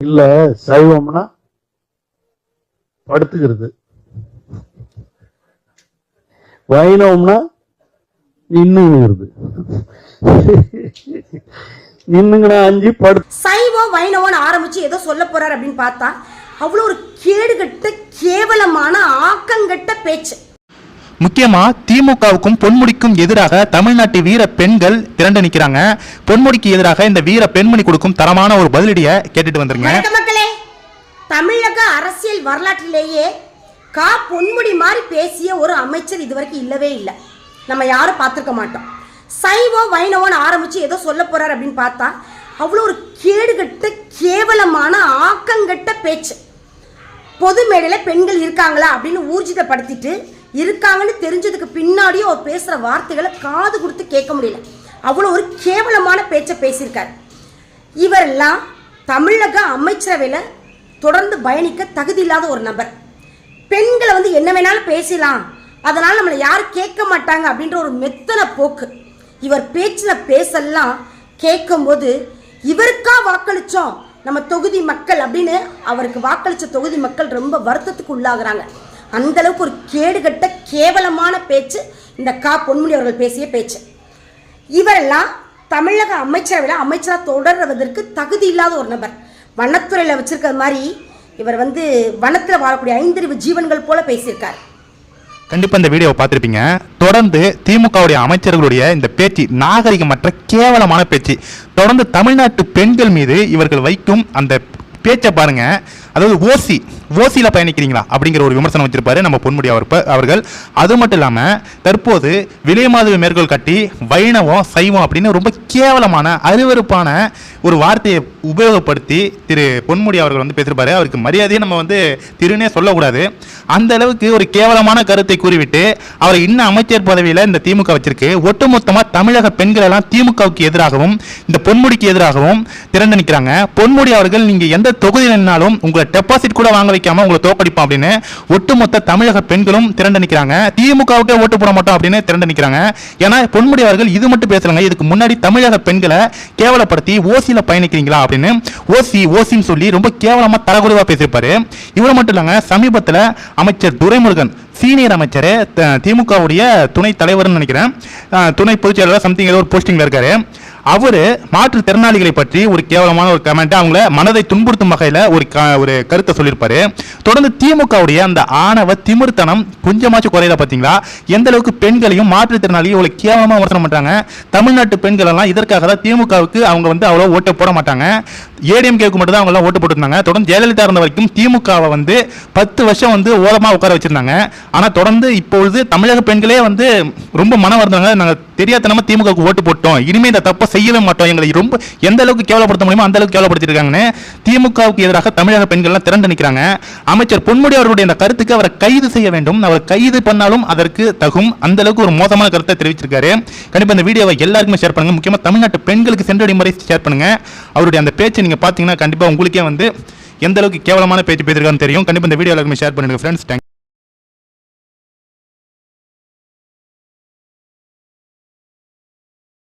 இல்ல சைவம்னா படுத்துக்கிறது, வைணவம்னா நின்னுங்கிறது. நின்னுங்கடா அஞ்சு படுத்து. சைவம் வைணவம் ஆரம்பிச்சு ஏதோ சொல்ல போறாரு அப்படின்னு பார்த்தா அவ்வளவு ஒரு கேடுகட்ட கேவலமான ஆக்கங்கட்ட பேச்சு. முக்கியமா திமுகவுக்கும் பொன்முடிக்கும் எதிராக தமிழ்நாட்டு வீர பெண்கள் திரண்டு நிக்கிறாங்க. பொன்முடிக்கு எதிராக இந்த வீர பெண்மணி கொடுக்கும் தரமான ஒரு பதிலடியை கேட்டுட்டு வந்துருங்க. மக்களே, தமிழக அரசியல் வரலாற்றிலேயே பொன்முடி மாதிரி பேசிய ஒரு அமைச்சர் இதுவரைக்கும் இல்லவே இல்லை. நம்ம யாரும் பார்த்துருக்க மாட்டோம். சைவம் வைணவம் ஆரம்பிச்சு ஏதோ சொல்ல போறாரு அப்படின்னு பார்த்தா அவ்வளோ ஒரு கேடுகட்ட கேவலமான ஆக்கங்கட்ட பேச்சு. பொது மேடையில் பெண்கள் இருக்காங்களா அப்படின்னு ஊர்ஜிதப்படுத்திட்டு இருக்காங்கன்னு தெரிஞ்சதுக்கு பின்னாடியும் அவர் பேசுகிற வார்த்தைகளை காது கொடுத்து கேட்க முடியல. அவ்வளோ ஒரு கேவலமான பேச்சை பேசியிருக்கார். இவரெல்லாம் தமிழக அமைச்சரவையில் தொடர்ந்து பயணிக்க தகுதி இல்லாத ஒரு நபர். பெண்களை என்ன வேணாலும் பேசலாம், அதனால் நம்மளை யாரும் கேட்க மாட்டாங்க அப்படின்ற ஒரு மெத்தன போக்கு. இவர் பேச்சில் பேசலாம் கேட்கும்போது இவருக்கா வாக்களித்தோம் நம்ம தொகுதி மக்கள் அப்படின்னு அவருக்கு வாக்களித்த தொகுதி மக்கள் ரொம்ப வருத்தத்துக்கு உள்ளாகிறாங்க. அந்த அளவுக்கு ஒரு கேடுகட்ட கேவலமான பேச்சு இந்த பொன்முடி அவர்கள் பேசிய பேச்சு. இவரெல்லாம் தமிழக அமைச்சரவையில் அமைச்சராக தொடர்வதற்கு தகுதி இல்லாத ஒரு நபர். வனத்துறையில் வச்சிருக்கிற மாதிரி இவர் வனத்தில் வாழக்கூடிய 5 ஜீவன்கள் போல பேசியிருக்காரு. கண்டிப்பா இந்த வீடியோவை பார்த்திருப்பீங்க. தொடர்ந்து திமுகவுடைய அமைச்சர்களுடைய இந்த பேச்சு நாகரிகமற்ற கேவலமான பேச்சு. தொடர்ந்து தமிழ்நாட்டு பெண்கள் மீது இவர்கள் வைக்கும் அந்த பேச்சை பாருங்க. அதாவது ஓசியில பயணிக்கிறீங்களா அப்படிங்கிற ஒரு விமர்சனம் வச்சிருப்பாரு நம்ம பொன்முடி அவர்கள். அது மட்டும் இல்லாம தற்போது விலைமாதவி மேற்கோள் காட்டி வைணவம் சைவம் அப்படின்னு ரொம்ப கேவலமான அருவருப்பான ஒரு வார்த்தையை உபயோகப்படுத்தி திரு பொன்முடி அவர்கள் பேசியிருப்பாரு. அவருக்கு மரியாதையை நம்ம திருநே சொல்லக்கூடாது. அந்த அளவுக்கு ஒரு கேவலமான கருத்தை கூறிவிட்டு அவரை இன்னும் அமைச்சர் பதவியில் இந்த திமுக வச்சிருக்கு. ஒட்டுமொத்தமாக தமிழக பெண்கள் எல்லாம் திமுகவுக்கு எதிராகவும் இந்த பொன்முடிக்கு எதிராகவும் திரண்டு நிற்கிறாங்க. பொன்முடி அவர்கள் நீங்க எந்த தொகுதியில் நின்னாலும் உங்களை டெபாசிட் கூட வாங்க வைக்காம உங்களை தோக்கடிப்போம் அப்படின்னு ஒட்டுமொத்த தமிழக பெண்களும் திரண்டு நிற்கிறாங்க. திமுகவுக்கே ஓட்டு போட மாட்டோம் அப்படின்னு திரண்டு நிற்கிறாங்க. ஏன்னா பொன்முடி அவர்கள் இது மட்டும் பேசுறாங்க. இதுக்கு முன்னாடி தமிழக பெண்களை கேவலப்படுத்தி ஓசியில பயணிக்கிறீங்களா அப்படின்னு ஓசின்னு சொல்லி ரொம்ப கேவலமா தரக்குறைவா பேசியிருப்பாரு. இவர் மட்டும் இல்லைங்க, சமீபத்தில் அமைச்சர் துரைமுருகன் சீனியர் அமைச்சர் திமுகவுடைய துணை தலைவர்னு நினைக்கிறேன், துணை பொதுச் செயலாளர் சம்திங் ஏதோ ஒரு போஸ்டிங்ல இருக்காரு. அவரு மாற்றுத்திறனாளிகளை பற்றி ஒரு கேவலமான ஒரு கமெண்ட், அவங்கள மனதை துன்புறுத்தும் வகையில் ஒரு கருத்தை சொல்லியிருப்பாரு. தொடர்ந்து திமுகவுடைய அந்த ஆணவ திமிர்த்தனம் கொஞ்சமாச்சும் குறையல. பார்த்தீங்களா எந்த அளவுக்கு பெண்களையும் மாற்றுத்திறனாளியும் இவ்வளவு கேவலமாக விமர்சனம் பண்றாங்க. தமிழ்நாட்டு பெண்கள் எல்லாம் இதற்காக தான் திமுகவுக்கு அவங்க அவ்வளோ ஓட்டை போட மாட்டாங்க. ஏடிஎம்கேக்கு மட்டும் தான் அவங்க எல்லாம் ஓட்டு போட்டுருந்தாங்க. தொடர்ந்து ஜெயலலிதா இருந்த வரைக்கும் திமுகவை 10 வருஷம் ஓரமாக உட்கார வச்சிருந்தாங்க. ஆனால் தொடர்ந்து இப்பொழுது தமிழக பெண்களே ரொம்ப மனம் வருந்தாங்க. நாங்கள் தெரியாதனமா திமுகவுக்கு ஓட்டு போட்டோம், இனிமே இந்த தப்பை செய்யவே மாட்டோம், எங்களை ரொம்ப எந்த அளவுக்கு கேவலப்படுத்த முடியுமோ அந்த அளவுக்கு கேவலப்படுத்திருக்காங்கன்னு திமுகவுக்கு எதிராக தமிழக பெண்கள் எல்லாம் திரண்டு நிற்கிறாங்க. அமைச்சர் பொன்முடி அவர்களுடைய இந்த கருத்துக்கு அவரை கைது செய்ய வேண்டும். அவர் கைது பண்ணாலும் அதற்கு தகும் அந்த அளவுக்கு ஒரு மோசமான கருத்தை தெரிவிச்சிருக்காரு. கண்டிப்பா இந்த வீடியோவை எல்லாருக்குமே ஷேர் பண்ணுங்க. முக்கியமா தமிழ்நாட்டு பெண்களுக்கு சென்றடி முறை ஷேர் பண்ணுங்க. அவருடைய அந்த பேச்சு நீங்க பாத்தீங்கன்னா கண்டிப்பா உங்களுக்கே எந்த அளவுக்கு கேவலமான பேச்சு பேசிருக்கான்னு தெரியும். கண்டிப்பா இந்த வீடியோ எல்லாருக்குமே ஷேர் பண்ணுங்க ஃப்ரெண்ட்ஸ்.